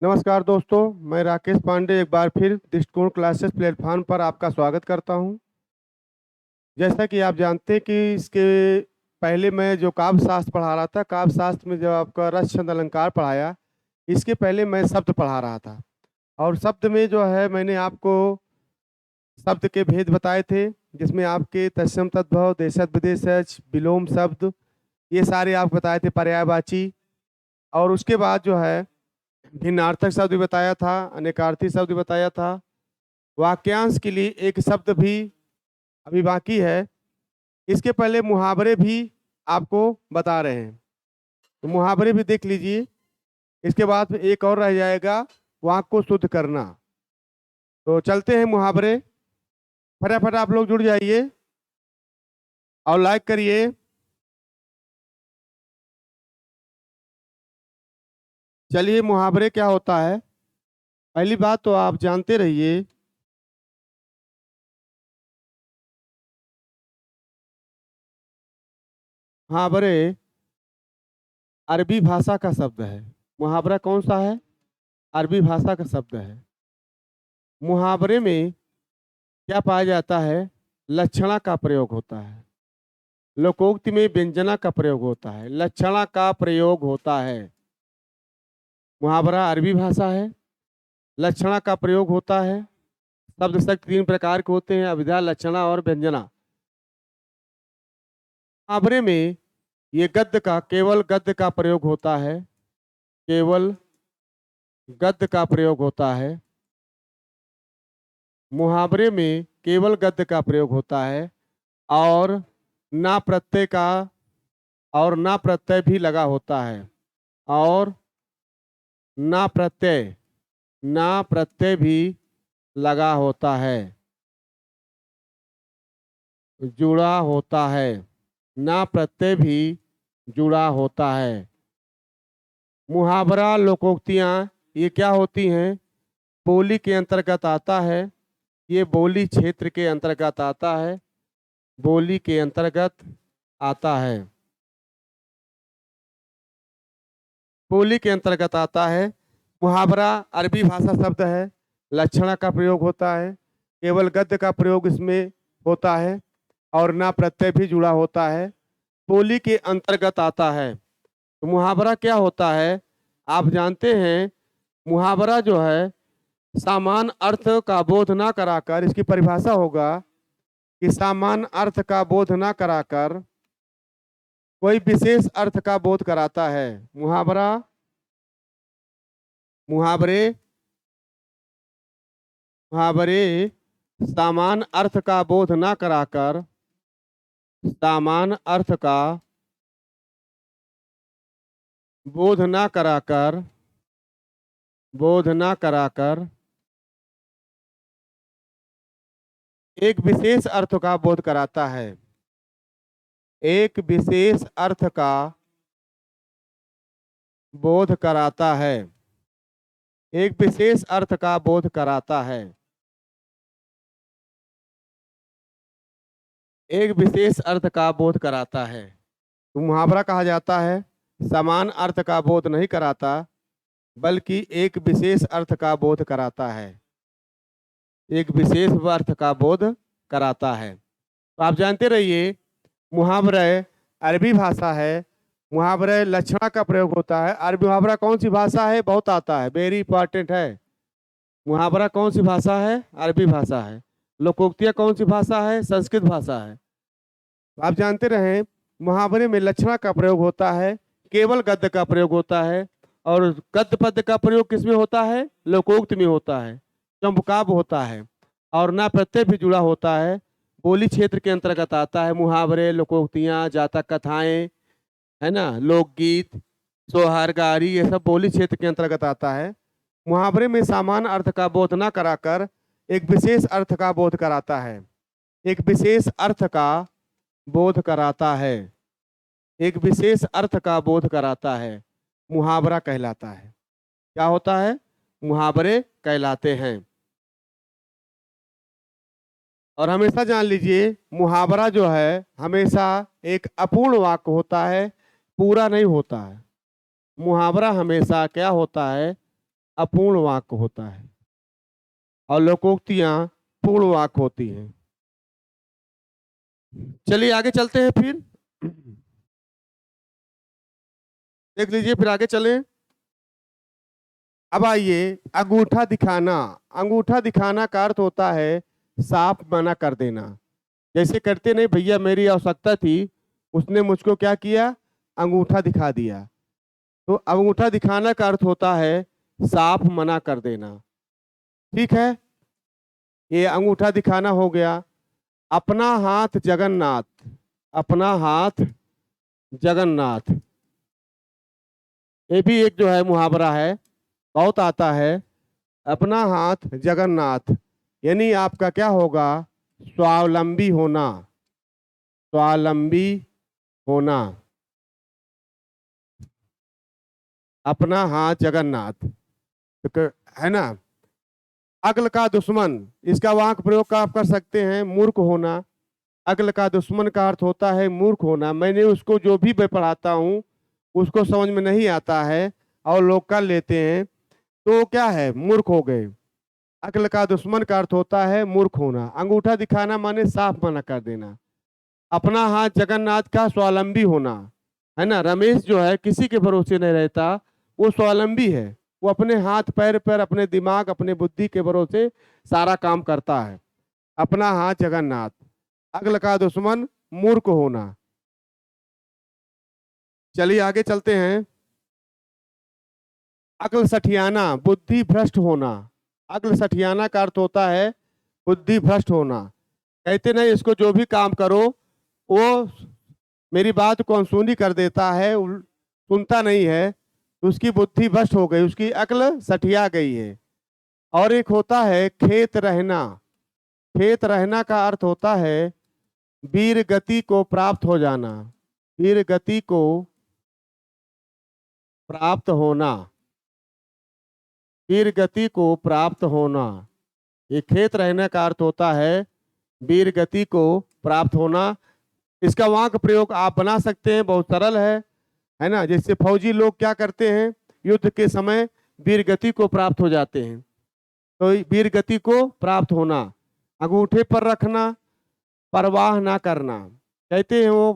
नमस्कार दोस्तों, मैं राकेश पांडे एक बार फिर दृष्टिकोण क्लासेस प्लेटफॉर्म पर आपका स्वागत करता हूं। जैसा कि आप जानते हैं कि इसके पहले मैं जो काव्य शास्त्र पढ़ा रहा था, काव्य शास्त्र में जब आपका रस छंद अलंकार पढ़ाया, इसके पहले मैं शब्द पढ़ा रहा था। और शब्द में जो है मैंने आपको शब्द के भेद बताए थे, जिसमें आपके तत्सम तद्भव, देशज विदेशज, विलोम शब्द, ये सारे आप बताए थे, पर्यायवाची। और उसके बाद जो है भिन्नार्थक शब्द भी बताया था, अनेकार्थी शब्द भी बताया था। वाक्यांश के लिए एक शब्द भी अभी बाकी है। इसके पहले मुहावरे भी आपको बता रहे हैं, तो मुहावरे भी देख लीजिए। इसके बाद एक और रह जाएगा, वाक्य को शुद्ध करना। तो चलते हैं मुहावरे। फटाफट आप लोग जुड़ जाइए और लाइक करिए। चलिए, मुहावरे क्या होता है। पहली बात तो आप जानते रहिए, मुहावरे अरबी भाषा का शब्द है। मुहावरा कौन सा है? अरबी भाषा का शब्द है। मुहावरे में क्या पाया जाता है? लक्षणा का प्रयोग होता है। लोकोक्ति में व्यंजना का प्रयोग होता है, लक्षणा का प्रयोग होता है। मुहावरा अरबी भाषा है, लक्षणा का प्रयोग होता है। शब्द शक्ति तीन प्रकार के होते हैं, अभिधा, लक्षणा और व्यंजना। मुहावरे में ये केवल गद्य का प्रयोग होता है, केवल गद्य का प्रयोग होता है। मुहावरे में केवल गद्य का प्रयोग होता है और ना प्रत्यय का और ना प्रत्यय भी लगा होता है, और ना प्रत्यय भी लगा होता है, जुड़ा होता है। ना प्रत्यय भी जुड़ा होता है। मुहावरा लोकोक्तियाँ ये क्या होती हैं? बोली के अंतर्गत आता है। ये बोली क्षेत्र के अंतर्गत आता है, बोली के अंतर्गत आता है, बोली के अंतर्गत आता है। मुहावरा अरबी भाषा शब्द है, लक्षणा का प्रयोग होता है, केवल गद्य का प्रयोग इसमें होता है, और ना प्रत्यय भी जुड़ा होता है, बोली के अंतर्गत आता है। तो मुहावरा क्या होता है आप जानते हैं? मुहावरा जो है सामान्य अर्थ का बोध ना कराकर, इसकी परिभाषा होगा कि सामान्य अर्थ का बोध ना कराकर कोई विशेष अर्थ का बोध कराता है। मुहावरा मुहावरे मुहावरे सामान्य अर्थ का बोध ना कराकर, सामान्य अर्थ का बोध ना कराकर, बोध ना कराकर एक विशेष अर्थ का बोध कराता है, एक विशेष अर्थ का बोध कराता है, एक विशेष अर्थ का बोध कराता है, एक विशेष अर्थ का बोध कराता है। तो मुहावरा कहा जाता है समान अर्थ का बोध नहीं कराता, बल्कि एक विशेष अर्थ का बोध कराता है, एक विशेष अर्थ का बोध कराता है। तो आप जानते रहिए, मुहावरा अरबी भाषा है। मुहावरा लक्षणा का प्रयोग होता है। अरबी मुहावरा कौन सी भाषा है? बहुत आता है, वेरी इंपॉर्टेंट है। मुहावरा कौन सी भाषा है? अरबी भाषा है। लोकोक्तियाँ कौन सी भाषा है? संस्कृत भाषा है। आप जानते रहे, मुहावरे में लक्षणा का प्रयोग होता है, केवल गद्य का प्रयोग होता है, और गद्य पद्य का प्रयोग किसमें होता है? लोकोक्त में होता है, चंपकाव्य होता है, और ना प्रत्यय भी जुड़ा होता है, बोली क्षेत्र के अंतर्गत आता है। मुहावरे, लोकोक्तियाँ, जातक कथाएं, है ना, लोकगीत, सोहर गारी, ये सब बोली क्षेत्र के अंतर्गत आता है। मुहावरे में सामान्य अर्थ का बोध न कराकर एक विशेष अर्थ का बोध कराता है, एक विशेष अर्थ का बोध कराता है, एक विशेष अर्थ का बोध कराता है। मुहावरा कहलाता है। क्या होता है? मुहावरे कहलाते हैं। और हमेशा जान लीजिए, मुहावरा जो है हमेशा एक अपूर्ण वाक्य होता है, पूरा नहीं होता है। मुहावरा हमेशा क्या होता है, अपूर्ण वाक्य होता है और लोकोक्तियां पूर्ण वाक्य होती हैं। चलिए आगे चलते हैं फिर, देख लीजिए फिर आगे चलें। अब आइए, अंगूठा दिखाना। अंगूठा दिखाना का अर्थ होता है साफ मना कर देना। जैसे करते नहीं भैया, मेरी आवश्यकता थी, उसने मुझको क्या किया, अंगूठा दिखा दिया। तो अंगूठा दिखाना का अर्थ होता है साफ मना कर देना। ठीक है, ये अंगूठा दिखाना हो गया। अपना हाथ जगन्नाथ, अपना हाथ जगन्नाथ, ये भी एक जो है मुहावरा है, बहुत आता है। अपना हाथ जगन्नाथ यानी आपका क्या होगा, स्वावलंबी होना, स्वावलंबी होना। अपना हाथ जगन्नाथ है ना। अक्ल का दुश्मन, इसका वाक्य प्रयोग का आप कर सकते हैं मूर्ख होना। अक्ल का दुश्मन का अर्थ होता है मूर्ख होना। मैंने उसको जो भी मैं पढ़ाता हूँ उसको समझ में नहीं आता है और लोग कर लेते हैं, तो क्या है, मूर्ख हो गए। अक्ल का दुश्मन का अर्थ होता है मूर्ख होना। अंगूठा दिखाना माने साफ मना कर देना। अपना हाथ जगन्नाथ का स्वावलंबी होना, है ना। रमेश जो है किसी के भरोसे नहीं रहता, वो स्वावलंबी है। वो अपने हाथ पैर पर, अपने दिमाग, अपने बुद्धि के भरोसे सारा काम करता है। अपना हाथ जगन्नाथ। अक्ल का दुश्मन मूर्ख होना। चलिए आगे चलते हैं। अक्ल सठियाना, बुद्धि भ्रष्ट होना। अक्ल सठियाना का अर्थ होता है बुद्धि भ्रष्ट होना। कहते नहीं इसको जो भी काम करो वो मेरी बात को अनसुनी कर देता है, सुनता नहीं है, उसकी बुद्धि भ्रष्ट हो गई, उसकी अक्ल सठिया गई है। और एक होता है खेत रहना। खेत रहना का अर्थ होता है वीर गति को प्राप्त हो जाना, वीर गति को प्राप्त होना, वीर गति को प्राप्त होना। ये खेत रहने का अर्थ होता है वीर गति को प्राप्त होना। इसका वाक्य प्रयोग आप बना सकते हैं, बहुत सरल है ना। जैसे फौजी लोग क्या करते हैं, युद्ध के समय वीर गति को प्राप्त हो जाते हैं। तो वीर गति को प्राप्त होना। अंगूठे पर रखना, परवाह ना करना। कहते हैं वो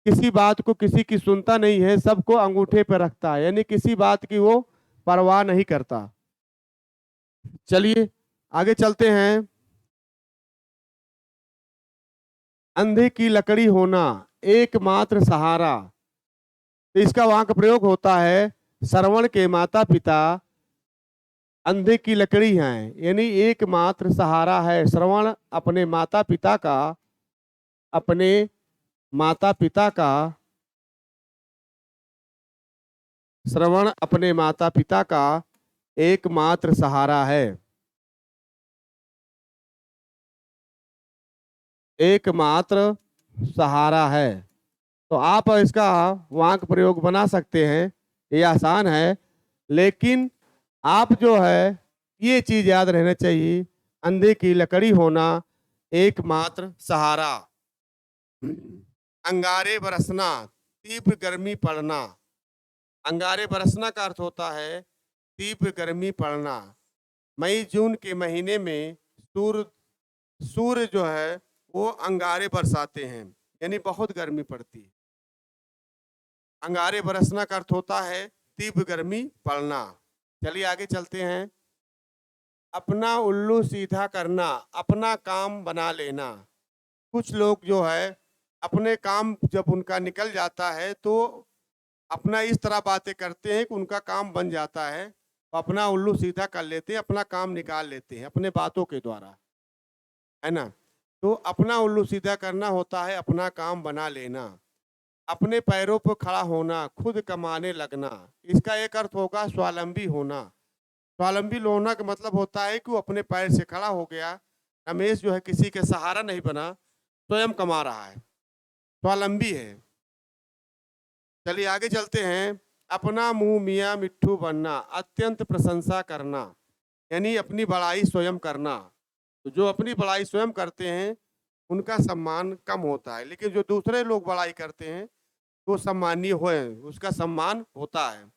किसी बात को किसी की सुनता नहीं है, सबको अंगूठे पर रखता है, यानी किसी बात की वो परवाह नहीं करता। चलिए आगे चलते हैं। अंधे की लकड़ी होना, एकमात्र सहारा। तो इसका वाक्य प्रयोग होता है श्रवण के माता पिता अंधे की लकड़ी हैं, यानी एकमात्र सहारा है श्रवण अपने माता पिता का, अपने माता पिता का, श्रवण अपने माता पिता का एकमात्र सहारा है, एकमात्र सहारा है। तो आप इसका वाक्य प्रयोग बना सकते हैं, ये आसान है। लेकिन आप जो है ये चीज याद रहना चाहिए, अंधे की लकड़ी होना, एकमात्र सहारा। अंगारे बरसना, तीव्र गर्मी पड़ना। अंगारे बरसना का अर्थ होता है तीव्र गर्मी पड़ना। मई जून के महीने में सूर्य सूर्य जो है वो अंगारे बरसाते हैं, यानी बहुत गर्मी पड़ती है। अंगारे बरसना का अर्थ होता है तीव्र गर्मी पड़ना। चलिए आगे चलते हैं। अपना उल्लू सीधा करना, अपना काम बना लेना। कुछ लोग जो है अपने काम जब उनका निकल जाता है तो अपना इस तरह बातें करते हैं कि उनका काम बन जाता है, तो अपना उल्लू सीधा कर लेते हैं, अपना काम निकाल लेते हैं अपने बातों के द्वारा, है ना। तो अपना उल्लू सीधा करना होता है अपना काम बना लेना। अपने पैरों पर खड़ा होना, खुद कमाने लगना। इसका एक अर्थ होगा स्वावलंबी होना। स्वावलंबी होना का मतलब होता है कि वो अपने पैर से खड़ा हो गया। रमेश जो है किसी के सहारा नहीं बना, स्वयं कमा रहा है, स्वावलंबी है। चलिए आगे चलते हैं। अपना मुंह मियाँ मिट्ठू बनना, अत्यंत प्रशंसा करना, यानी अपनी बड़ाई स्वयं करना। तो जो अपनी बड़ाई स्वयं करते हैं उनका सम्मान कम होता है, लेकिन जो दूसरे लोग बड़ाई करते हैं तो सम्मानीय होए, उसका सम्मान होता है।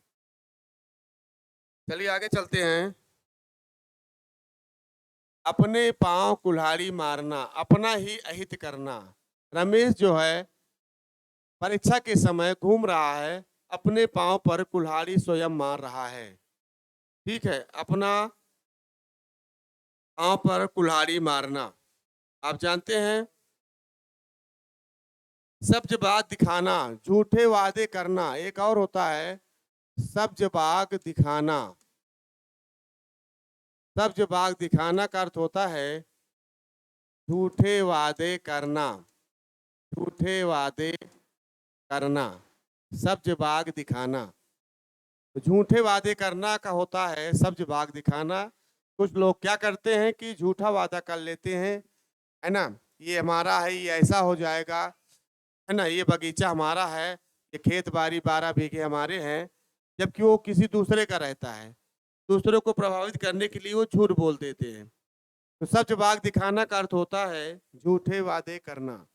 चलिए आगे चलते हैं। अपने पांव कुल्हाड़ी मारना, अपना ही अहित करना। रमेश जो है परीक्षा के समय घूम रहा है, अपने पांव पर कुल्हाड़ी स्वयं मार रहा है। ठीक है, अपना पांव पर कुल्हाड़ी मारना। आप जानते हैं, सब्ज बाग दिखाना, झूठे वादे करना। एक और होता है सब्ज बाग दिखाना। सब्ज बाग दिखाना का अर्थ होता है झूठे वादे करना। झूठे वादे करना, सब्ज बाग दिखाना। झूठे वादे करना का होता है सब्ज बाग दिखाना। कुछ लोग क्या करते हैं कि झूठा वादा कर लेते हैं, है ना, ये हमारा है, ये ऐसा हो जाएगा, है ना, ये बगीचा हमारा है, ये खेत बाड़ी 12 बीघे हमारे हैं, जबकि वो किसी दूसरे का रहता है। दूसरों को प्रभावित करने के लिए वो झूठ बोल देते हैं। तो सच बात दिखाना का अर्थ होता है झूठे वादे करना।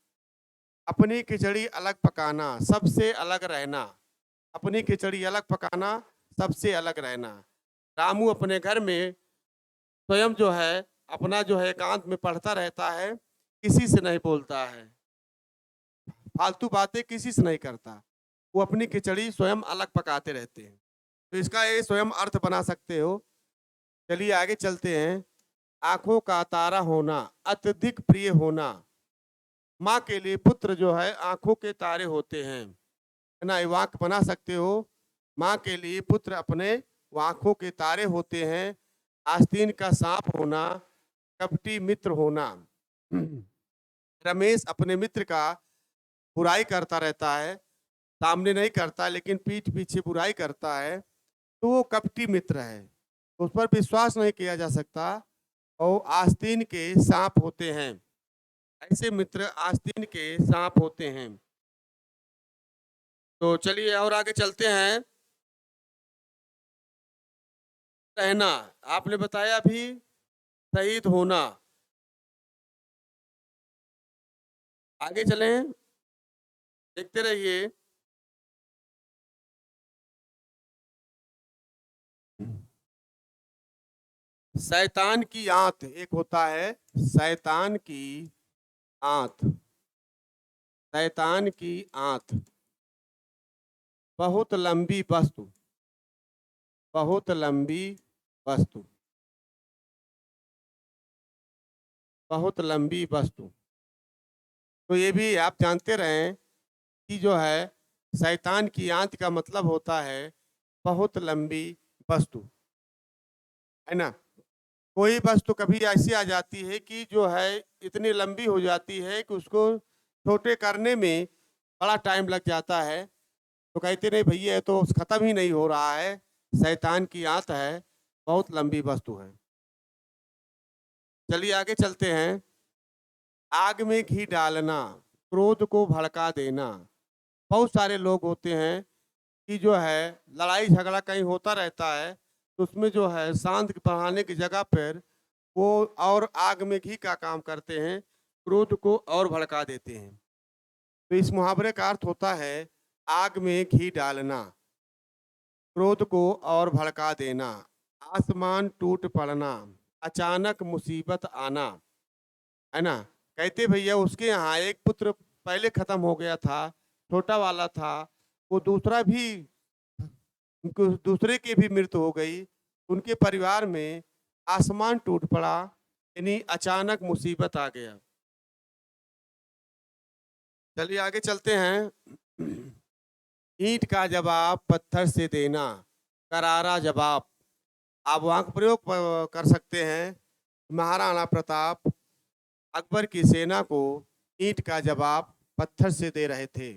अपनी खिचड़ी अलग पकाना, सबसे अलग रहना। अपनी खिचड़ी अलग पकाना, सबसे अलग रहना। रामू अपने घर में स्वयं जो है अपना जो है एकांत में पढ़ता रहता है, किसी से नहीं बोलता है, फालतू बातें किसी से नहीं करता। वो अपनी खिचड़ी स्वयं अलग पकाते रहते हैं। तो इसका ये स्वयं अर्थ बना सकते हो। चलिए आगे चलते हैं। आंखों का तारा होना, अत्यधिक प्रिय होना। माँ के लिए पुत्र जो है आंखों के तारे होते हैं, है ना, ये वाक्य बना सकते हो। माँ के लिए पुत्र अपने आंखों के तारे होते हैं। आस्तीन का सांप होना, कपटी मित्र होना। रमेश अपने मित्र का बुराई करता रहता है, सामने नहीं करता लेकिन पीठ पीछे बुराई करता है, तो वो कपटी मित्र है, उस पर विश्वास नहीं किया जा सकता। और आस्तीन के सांप होते हैं, ऐसे मित्र आस्तीन के सांप होते हैं। तो चलिए और आगे चलते हैं। रहना, आपने बताया अभी शहीद होना। आगे चलें, देखते रहिए। शैतान की आंत, एक होता है शैतान की आंत। शैतान की आंत, बहुत लंबी वस्तु। बहुत लंबी वस्तु। बहुत लंबी वस्तु। तो ये भी आप जानते रहें कि जो है शैतान की आंत का मतलब होता है बहुत लंबी वस्तु, है ना। कोई वस्तु कभी ऐसी आ जाती है कि जो है इतनी लंबी हो जाती है कि उसको छोटे करने में बड़ा टाइम लग जाता है। तो कहते नहीं भैया तो खत्म ही नहीं हो रहा है, शैतान की आंत है, बहुत लंबी वस्तु है। चलिए आगे चलते हैं। आग में घी डालना, क्रोध को भड़का देना। बहुत सारे लोग होते हैं कि जो है लड़ाई झगड़ा कहीं होता रहता है, तो उसमें जो है शांत बढ़ाने की जगह पर वो और आग में घी का काम करते हैं, क्रोध को और भड़का देते हैं। तो इस मुहावरे का अर्थ होता है आग में घी डालना, क्रोध को और भड़का देना, आसमान टूट पड़ना, अचानक मुसीबत आना, है ना। कहते भैया उसके यहाँ एक पुत्र पहले खत्म हो गया था, छोटा वाला था, वो दूसरा भी, दूसरे की भी मृत्यु हो गई, उनके परिवार में आसमान टूट पड़ा, यानी अचानक मुसीबत आ गया। चलिए आगे चलते हैं। ईंट का जवाब पत्थर से देना, करारा जवाब। आप वहां प्रयोग कर सकते हैं। महाराणा प्रताप अकबर की सेना को ईंट का जवाब पत्थर से दे रहे थे।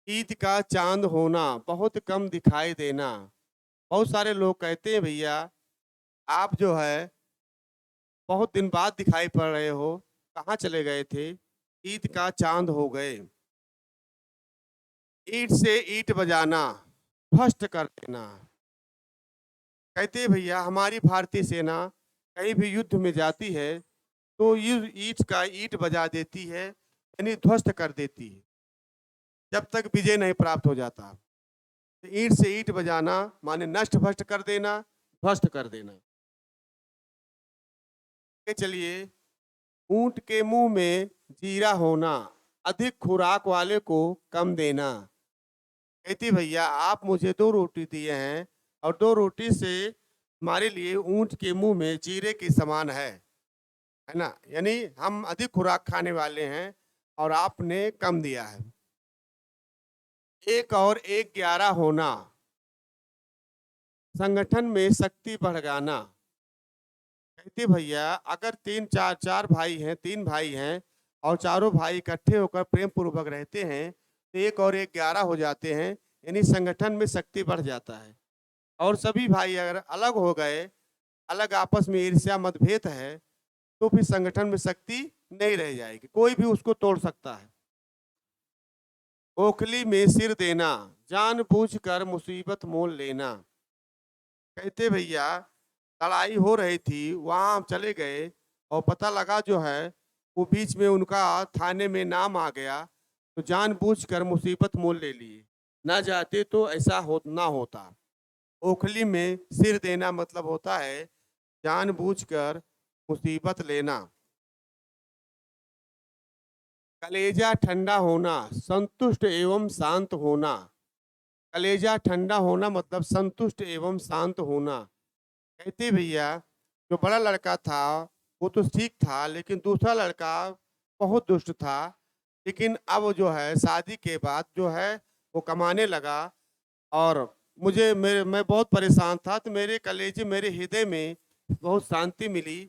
ईद का चांद होना, बहुत कम दिखाई देना। बहुत सारे लोग कहते हैं भैया आप जो है बहुत दिन बाद दिखाई पड़ रहे हो, कहाँ चले गए थे, ईद का चांद हो गए। ईंट से ईंट बजाना, ध्वस्त कर देना। कहते हैं भैया हमारी भारतीय सेना कहीं भी युद्ध में जाती है तो ये ईंट का ईंट बजा देती है, यानी ध्वस्त कर देती है। जब तक विजय नहीं प्राप्त हो जाता। तो ईंट से ईंट बजाना माने नष्ट भ्रष्ट कर देना, ध्वस्त कर देना। चलिए, ऊंट के मुंह में जीरा होना, अधिक खुराक वाले को कम देना। कहती भैया आप मुझे 2 रोटी दिए हैं और 2 रोटी से हमारे लिए ऊंट के मुंह में जीरे के समान है ना? यानी हम अधिक खुराक खाने वाले हैं और आपने कम दिया है। 1 और 1 11 होना, संगठन में शक्ति बढ़ाना। कहते भैया अगर 3 भाई हैं और चारों भाई इकट्ठे होकर प्रेम पूर्वक रहते हैं तो 1 और 1 11 हो जाते हैं, यानी संगठन में शक्ति बढ़ जाता है। और सभी भाई अगर अलग हो गए, अलग आपस में ईर्ष्या मतभेद है, तो फिर संगठन में शक्ति नहीं रह जाएगी, कोई भी उसको तोड़ सकता है। ओखली में सिर देना, जानबूझकर मुसीबत मोल लेना। कहते भैया लड़ाई हो रही थी, वहां हम चले गए और पता लगा जो है वो बीच में उनका थाने में नाम आ गया, तो जानबूझकर मुसीबत मोल ले लिए, ना जाते तो ऐसा ना होता। ओखली में सिर देना मतलब होता है जानबूझकर मुसीबत लेना। कलेजा ठंडा होना, संतुष्ट एवं शांत होना। कलेजा ठंडा होना मतलब संतुष्ट एवं शांत होना। कहते भैया जो बड़ा लड़का था वो तो ठीक था, लेकिन दूसरा लड़का बहुत दुष्ट था। लेकिन अब जो है शादी के बाद जो है वो कमाने लगा और मैं बहुत परेशान था, तो मेरे कलेजे मेरे हृदय में बहुत शांति मिली।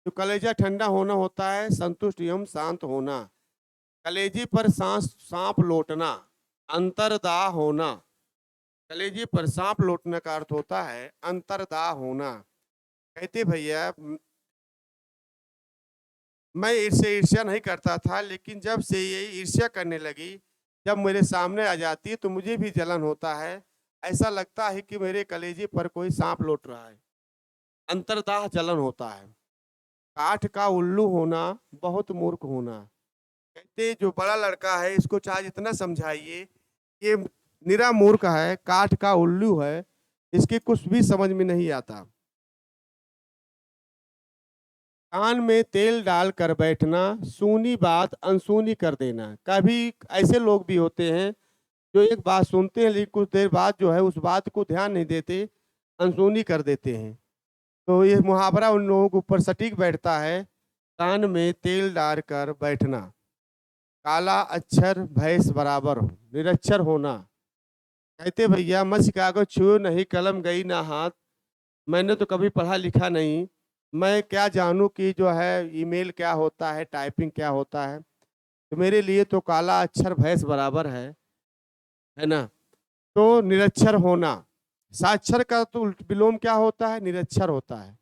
तो कलेजा ठंडा होना होता है संतुष्ट एवं शांत होना। कलेजे पर सांप लौटना, अंतर्दाह होना। कलेजे पर सांप लौटने का अर्थ होता है अंतर्दाह होना। कहते भैया मैं इससे ईर्ष्या नहीं करता था, लेकिन जब से ये ईर्ष्या करने लगी, जब मेरे सामने आ जाती है तो मुझे भी जलन होता है। ऐसा लगता है कि मेरे कलेजे पर कोई सांप लौट रहा है, अंतर्दाह जलन होता है। काठ का उल्लू होना, बहुत मूर्ख होना। कहते जो बड़ा लड़का है इसको चाहे जितना समझाइए, ये निरा मूर्ख है, काठ का उल्लू है, इसके कुछ भी समझ में नहीं आता। कान में तेल डालकर बैठना, सुनी बात अनसुनी कर देना। कभी ऐसे लोग भी होते हैं जो एक बात सुनते हैं लेकिन कुछ देर बाद जो है उस बात को ध्यान नहीं देते, अनसुनी कर देते हैं। तो ये मुहावरा उन लोगों के ऊपर सटीक बैठता है, कान में तेल डालकर बैठना। काला अक्षर भैंस बराबर हो, निरक्षर होना। कहते भैया मसी कागज छुओ नहीं, कलम गई ना हाथ। मैंने तो कभी पढ़ा लिखा नहीं, मैं क्या जानूं कि जो है ईमेल क्या होता है, टाइपिंग क्या होता है। तो मेरे लिए तो काला अक्षर भैंस बराबर है ना। तो निरक्षर होना, साक्षर का तो विलोम क्या होता है, निरक्षर होता है।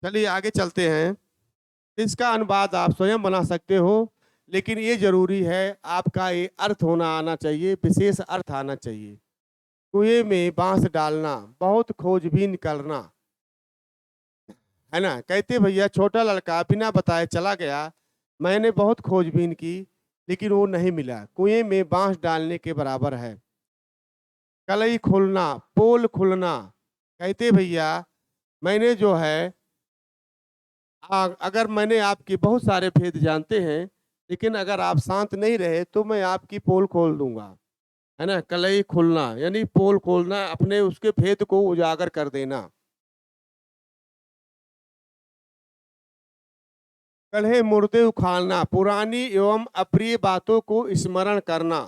चलिए आगे चलते हैं। इसका अनुवाद आप स्वयं बना सकते हो, लेकिन ये जरूरी है आपका ये अर्थ होना आना चाहिए, विशेष अर्थ आना चाहिए। कुएं में बांस डालना, बहुत खोजबीन करना। है ना। कहते भैया छोटा लड़का बिना बताए चला गया, मैंने बहुत खोजबीन की लेकिन वो नहीं मिला, कुएं में बांस डालने के बराबर है। कलई खुलना, पोल खुलना। कहते भैया मैंने जो है अगर मैंने आपके बहुत सारे भेद जानते हैं, लेकिन अगर आप शांत नहीं रहे तो मैं आपकी पोल खोल दूंगा। है ना। कलई खुलना यानी पोल खोलना, अपने उसके भेद को उजागर कर देना। कल्हे मुर्दे उखाड़ना, पुरानी एवं अप्रिय बातों को स्मरण करना।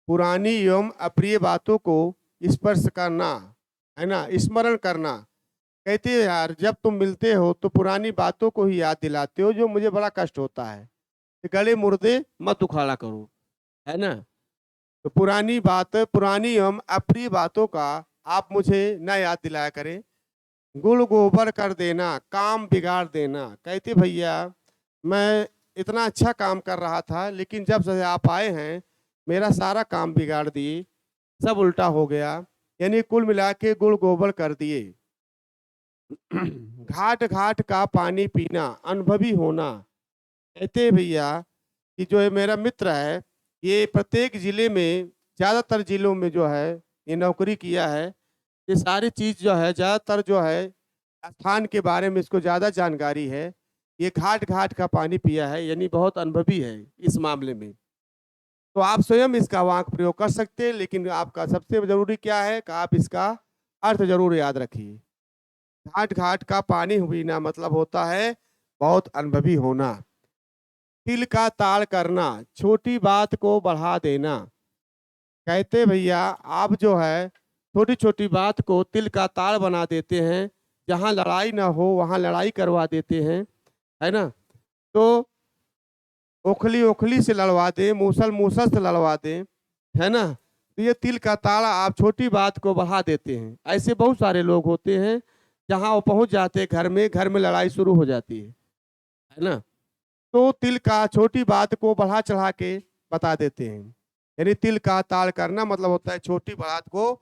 पुरानी एवं अप्रिय बातों को स्पर्श करना, है ना, स्मरण करना। कहते हैं यार जब तुम मिलते हो तो पुरानी बातों को ही याद दिलाते हो जो मुझे बड़ा कष्ट होता है, तो गले मुर्दे मत उखाड़ा करो। है ना। तो पुरानी एवं अप्रिय बातों का आप मुझे न याद दिलाया करें। गुड़ गोबर कर देना, काम बिगाड़ देना। कहते भैया मैं इतना अच्छा काम कर रहा था, लेकिन जब से आप आए हैं मेरा सारा काम बिगाड़ दिए, सब उल्टा हो गया। यानी कुल मिला के गुड़ गोबर कर दिए। घाट घाट का पानी पीना, अनुभवी होना। कहते भैया कि जो है मेरा मित्र है, ये प्रत्येक ज़िले में, ज़्यादातर ज़िलों में जो है ये नौकरी किया है। ये सारी चीज़ जो है ज़्यादातर जो है स्थान के बारे में इसको ज़्यादा जानकारी है। ये घाट-घाट का पानी पिया है, यानी बहुत अनुभवी है इस मामले में। तो आप स्वयं इसका वाक् प्रयोग कर सकते हैं, लेकिन आपका सबसे ज़रूरी क्या है कि आप इसका अर्थ ज़रूर याद रखिए। घाट-घाट का पानी पीना मतलब होता है बहुत अनुभवी होना। तिल का ताड़ करना, छोटी बात को बढ़ा देना। कहते भैया आप जो है छोटी-छोटी बात को तिल का ताड़ बना देते हैं, जहाँ लड़ाई ना हो वहाँ लड़ाई करवा देते हैं, है ना? तो ओखली-ओखली से लड़वा दें, मूसल-मूसल से लड़वा दें, है ना? तो ये तिल का ताड़ आप छोटी बात को बढ़ा देते हैं। ऐसे बहुत सारे लोग होते हैं, जहाँ वो पहुँच जाते हैं घर में लड़ाई शुरू हो जाती है ना? तो तिल का छोटी बात को बढ़ा-चढ़ा के बता देते हैं। यानी तिल का ताड़ करना मतलब होता है छोटी बात को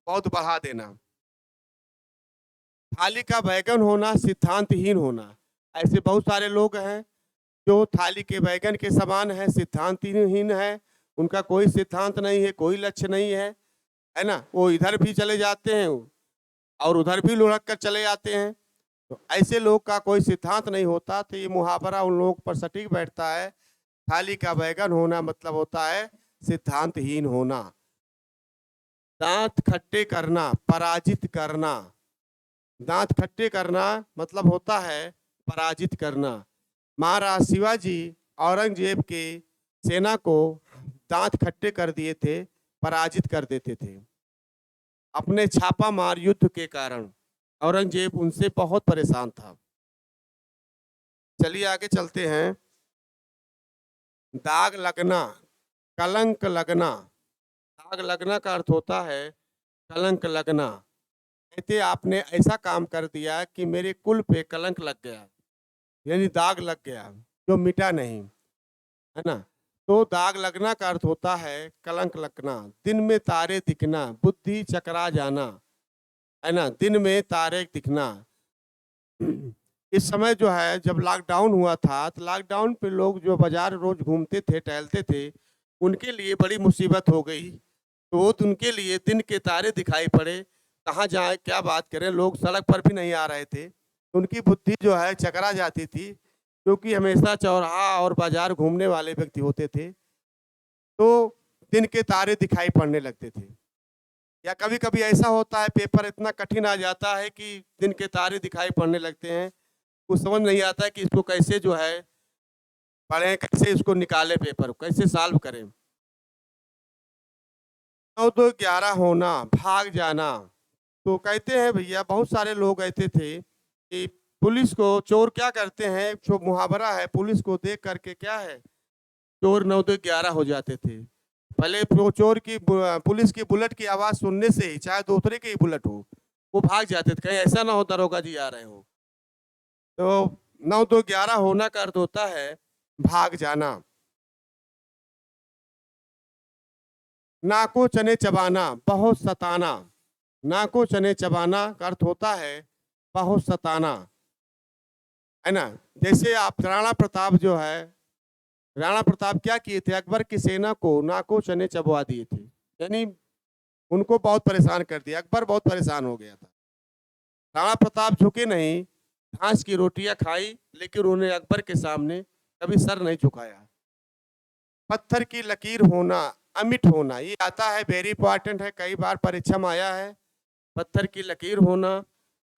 बहुत बढ़ा देना। थाली का बैगन होना, सिद्धांतहीन होना। ऐसे बहुत सारे लोग हैं जो थाली के बैगन के समान है, सिद्धांतहीन है, उनका कोई सिद्धांत नहीं है, कोई लक्ष्य नहीं है ना? वो इधर भी चले जाते हैं और उधर भी लुढ़क कर चले जाते हैं। तो ऐसे लोग का कोई सिद्धांत नहीं होता, तो ये मुहावरा उन लोगों पर सटीक बैठता है। थाली का बैगन होना मतलब होता है सिद्धांतहीन होना। दांत खट्टे करना, पराजित करना। दांत खट्टे करना मतलब होता है पराजित करना। महाराज शिवाजी औरंगजेब के सेना को दांत खट्टे कर दिए थे, पराजित कर देते थे। अपने छापामार युद्ध के कारण औरंगजेब उनसे बहुत परेशान था। चलिए आगे चलते हैं। दाग लगना, कलंक लगना। दाग लगना का अर्थ होता है कलंक लगना। कहते आपने ऐसा काम कर दिया कि मेरे कुल पे कलंक लग गया, यानी दाग लग गया जो मिटा नहीं, है ना? तो दाग लगना का अर्थ होता है कलंक लगना। दिन में तारे दिखना, बुद्धि चकरा जाना, है ना? दिन में तारे दिखना। इस समय जो है जब लॉकडाउन हुआ था, तो लॉकडाउन पे लोग जो बाजार रोज घूमते थे, टहलते थे, उनके लिए बड़ी मुसीबत हो गई। तो उनके लिए दिन के तारे दिखाई पड़े, कहाँ जाए क्या बात करें, लोग सड़क पर भी नहीं आ रहे थे। उनकी बुद्धि जो है चकरा जाती थी, क्योंकि हमेशा चौराहा और बाजार घूमने वाले व्यक्ति होते थे। तो दिन के तारे दिखाई पड़ने लगते थे। या कभी-कभी ऐसा होता है पेपर इतना कठिन आ जाता है कि दिन के तारे दिखाई पड़ने लगते हैं। कुछ समझ नहीं आता है कि इसको कैसे जो है पढ़ें, कैसे इसको निकालें पेपर, कैसे सॉल्व करें। 9-2-11 होना, भाग जाना। तो कहते हैं भैया बहुत सारे लोग ऐसे थे कि पुलिस को चोर क्या करते हैं, जो मुहावरा है, पुलिस को देख करके क्या है, चोर 9-2-11 हो जाते थे। पहले वो चोर की पुलिस की बुलेट की आवाज़ सुनने से ही, चाहे दूसरे की ही बुलेट हो, वो भाग जाते थे, कहीं ऐसा ना हो दरोगा जी आ रहे हो। तो 9-2-11 होना का अर्थ होता है भाग जाना। नाको चने चबाना, बहुत सताना। नाको चने चबाना का अर्थ होता है बहुत सताना, है ना? जैसे आप राणा प्रताप जो है, राणा प्रताप क्या किए थे, अकबर की सेना को नाको चने चबवा दिए थे, यानी उनको बहुत परेशान कर दिया। अकबर बहुत परेशान हो गया था। राणा प्रताप झुके नहीं, घास की रोटियां खाई, लेकिन उन्होंने अकबर के सामने कभी सर नहीं झुकाया। पत्थर की लकीर होना, अमिट होना, ये आता है, वेरी इंपॉर्टेंट है, कई बार परीक्षा में आया है। पत्थर की लकीर होना,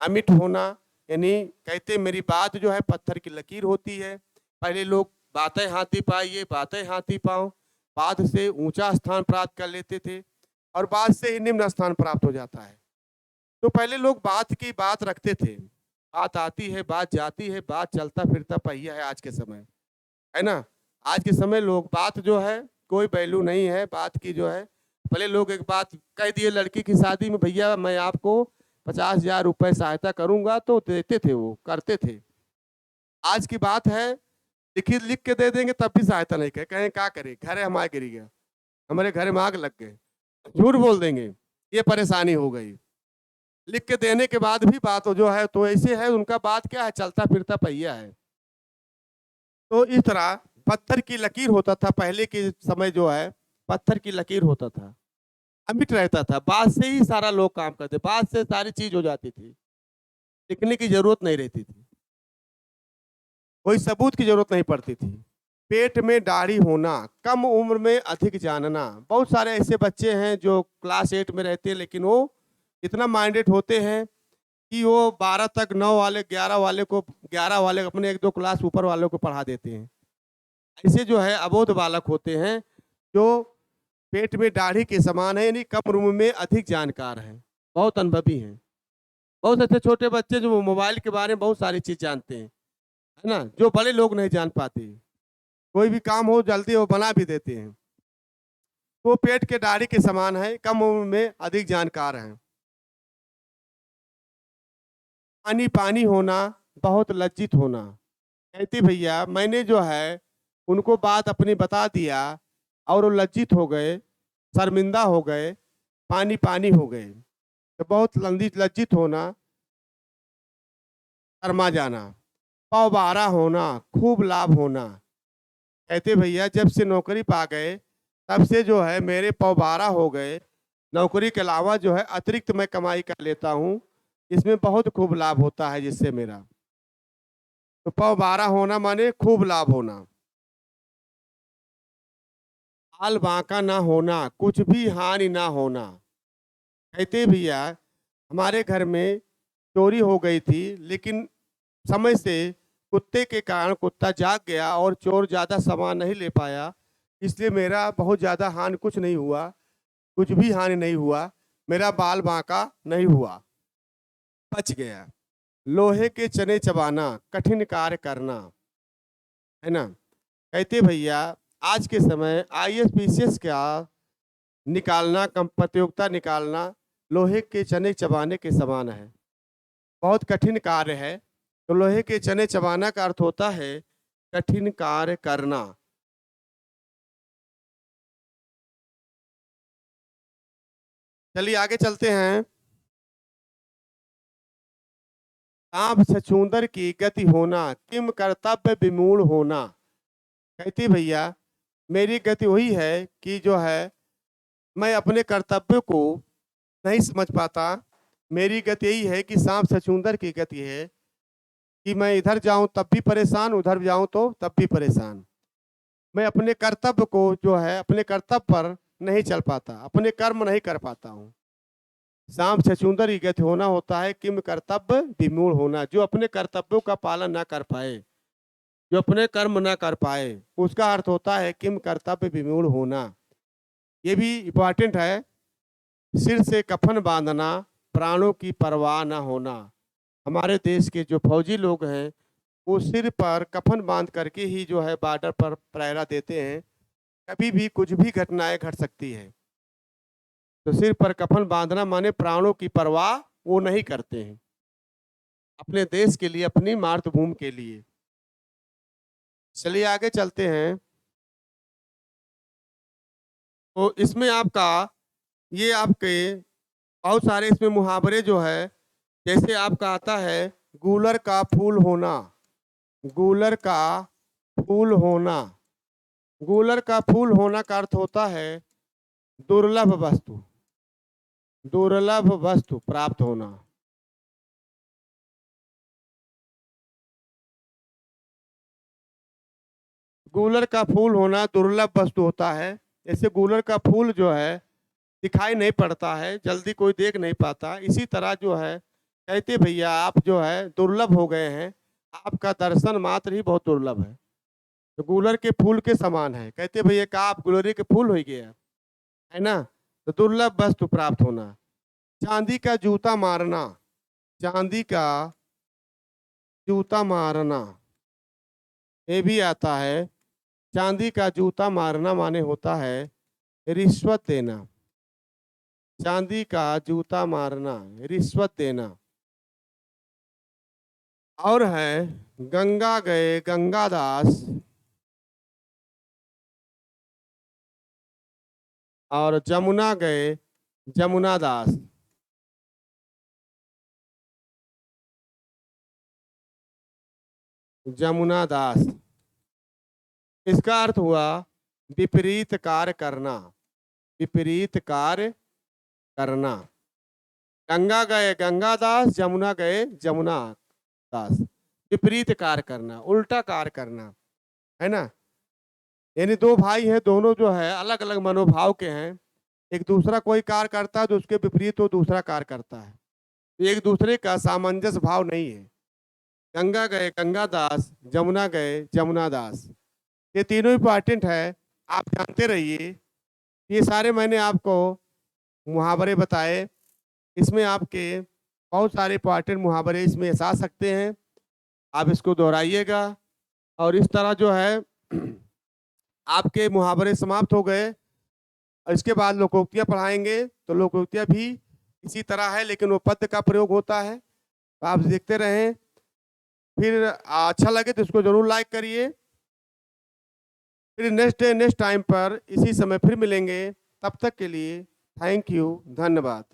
अमिट होना, यानी कहते मेरी बात जो है पत्थर की लकीर होती है। पहले लोग बातें हाथी पाइए, बातें हाथी पाओ, बाद से ऊंचा स्थान प्राप्त कर लेते थे और बाद से ही निम्न स्थान प्राप्त हो जाता है। तो पहले लोग बात की बात रखते थे, बात आती है, बात जाती है, बात चलता फिरता पहिया है आज के समय, है ना? आज के समय लोग बात जो है कोई वैल्यू नहीं है बात की जो है। पहले लोग एक बात कह दिए लड़की की शादी में, भैया मैं आपको 50,000 रुपए सहायता करूंगा, तो देते थे, वो करते थे। आज की बात है लिख के दे देंगे तब भी सहायता नहीं करें, कहें क्या करें, घर है हमारे गिर गया, हमारे घर में आग लग गए, झूठ बोल देंगे, ये परेशानी हो गई। लिख के देने के बाद भी बात जो है तो ऐसे है, उनका बात क्या है, चलता फिरता पहिया है। तो इस तरह पत्थर की लकीर होता था, पहले के समय जो है पत्थर की लकीर होता था, अमिट रहता था, बात से ही सारा लोग काम करते, बात से सारी चीज हो जाती थी, लिखने की जरूरत नहीं रहती थी, कोई सबूत की जरूरत नहीं पड़ती थी। पेट में दाढ़ी होना, कम उम्र में अधिक जानना। बहुत सारे ऐसे बच्चे हैं जो क्लास 8 में रहते हैं, लेकिन वो इतना माइंडेड होते हैं कि वो 12 तक 9 वाले 11 वाले को 11 वाले अपने 1-2 क्लास ऊपर वालों को पढ़ा देते हैं। ऐसे जो है अबोध बालक होते हैं जो पेट में दाढ़ी के समान है, यानी कम उम्र में अधिक जानकार हैं, बहुत अनुभवी हैं। बहुत अच्छे छोटे बच्चे जो मोबाइल के बारे में बहुत सारी चीज जानते हैं, है ना, जो बड़े लोग नहीं जान पाते। कोई भी काम हो जल्दी वो बना भी देते हैं। वो पेट के दाढ़ी के समान है, कम उम्र में अधिक जानकार हैं। पानी पानी होना, बहुत लज्जित होना। कहती भैया मैंने जो है उनको बात अपनी बता दिया और वो लज्जित हो गए, शर्मिंदा हो गए, पानी पानी हो गए। तो बहुत लज्जित होना, शर्मा जाना। पौबारा होना, खूब लाभ होना। कहते भैया जब से नौकरी पा गए तब से जो है मेरे पौबारा हो गए, नौकरी के अलावा जो है अतिरिक्त मैं कमाई कर लेता हूँ, इसमें बहुत खूब लाभ होता है जिससे मेरा। तो पौबारा होना माने खूब लाभ होना। हाल बांका ना होना, कुछ भी हानि ना होना। कहते भैया हमारे घर में चोरी हो गई थी, लेकिन समय से कुत्ते के कारण कुत्ता जाग गया और चोर ज्यादा सामान नहीं ले पाया, इसलिए मेरा बहुत ज्यादा हानि कुछ नहीं हुआ, कुछ भी हानि नहीं हुआ, मेरा बाल बांका नहीं हुआ, बच गया। लोहे के चने चबाना, कठिन कार्य करना, है ना। कहते भैया आज के समय आईएएस पीसीएस का निकालना, कम प्रतियोगिता निकालना लोहे के चने चबाने के समान है, बहुत कठिन कार्य है। तो लोहे के चने चबाना का अर्थ होता है कठिन कार्य करना। चलिए आगे चलते हैं। आप छछूंदर की गति होना, किम कर्तव्य विमूढ़ होना। कहती भैया मेरी गति वही है कि जो है मैं अपने कर्तव्य को नहीं समझ पाता। मेरी गति यही है कि सांप छछूंदर की गति है कि मैं इधर जाऊं तब भी परेशान, उधर जाऊं तो तब भी परेशान। मैं अपने कर्तव्य को जो है अपने कर्तव्य पर नहीं चल पाता, अपने कर्म नहीं कर पाता हूँ। सांप छछूंदर की गति होना होता है किम कर्तव्य विमूढ़ होना, जो अपने कर्तव्यों का पालन ना कर पाए, जो अपने कर्म ना कर पाए, उसका अर्थ होता है किम कर्तव्य विमूढ़ होना। ये भी इम्पोर्टेंट है। सिर से कफन बांधना, प्राणों की परवाह न होना। हमारे देश के जो फौजी लोग हैं वो सिर पर कफन बांध करके ही जो है बॉर्डर पर पहरा देते हैं, कभी भी कुछ भी घटनाएं घट सकती है। तो सिर पर कफन बांधना माने प्राणों की परवाह वो नहीं करते हैं, अपने देश के लिए, अपनी मातृभूमि के लिए। चलिए आगे चलते हैं। तो इसमें आपका ये आपके बहुत सारे इसमें मुहावरे जो है, जैसे आपका आता है गूलर का फूल होना, गूलर का फूल होना। गूलर का फूल होना का अर्थ होता है दुर्लभ वस्तु, दुर्लभ वस्तु प्राप्त होना। गूलर का फूल होना दुर्लभ वस्तु होता है। जैसे गूलर का फूल जो है दिखाई नहीं पड़ता है, जल्दी कोई देख नहीं पाता, इसी तरह जो है कहते भैया आप जो है दुर्लभ हो गए हैं, आपका दर्शन मात्र ही बहुत दुर्लभ है। तो गूलर के फूल के समान है। कहते भैया का आप गुलरी के फूल हो गया, है ना। तो दुर्लभ वस्तु प्राप्त होना। चांदी का जूता मारना, चांदी का जूता मारना ये भी आता है। चांदी का जूता मारना माने होता है रिश्वत देना, चांदी का जूता मारना, रिश्वत देना। और है गंगा गए गंगादास, और जमुना गए जमुना दास। जमुना दास इसका अर्थ हुआ विपरीत कार्य करना, विपरीत कार्य करना। गंगा गए गंगादास, जमुना गए जमुना दास। विपरीत कार्य करना, उल्टा कार्य करना, है ना। यानी दो भाई हैं, दोनों जो है अलग अलग मनोभाव के हैं। एक दूसरा कोई कार्य करता है तो उसके विपरीत वो दूसरा कार्य करता है, एक दूसरे का सामंजस्य भाव नहीं है। गंगा गए गंगादास, जमुना गए जमुना दास, ये तीनों इंपॉर्टेंट है, आप जानते रहिए। ये सारे मैंने आपको मुहावरे बताए, इसमें आपके बहुत सारे इंपॉर्टेंट मुहावरे इसमें आ सकते हैं। आप इसको दोहराइएगा और इस तरह जो है आपके मुहावरे समाप्त हो गए। इसके बाद लोकोक्तियाँ पढ़ाएंगे, तो लोकोक्तियाँ भी इसी तरह है, लेकिन वो पद का प्रयोग होता है। तो आप देखते रहें। फिर अच्छा लगे तो इसको जरूर लाइक करिए। फिर नेक्स्ट डे नेक्स्ट टाइम पर इसी समय फिर मिलेंगे। तब तक के लिए थैंक यू, धन्यवाद।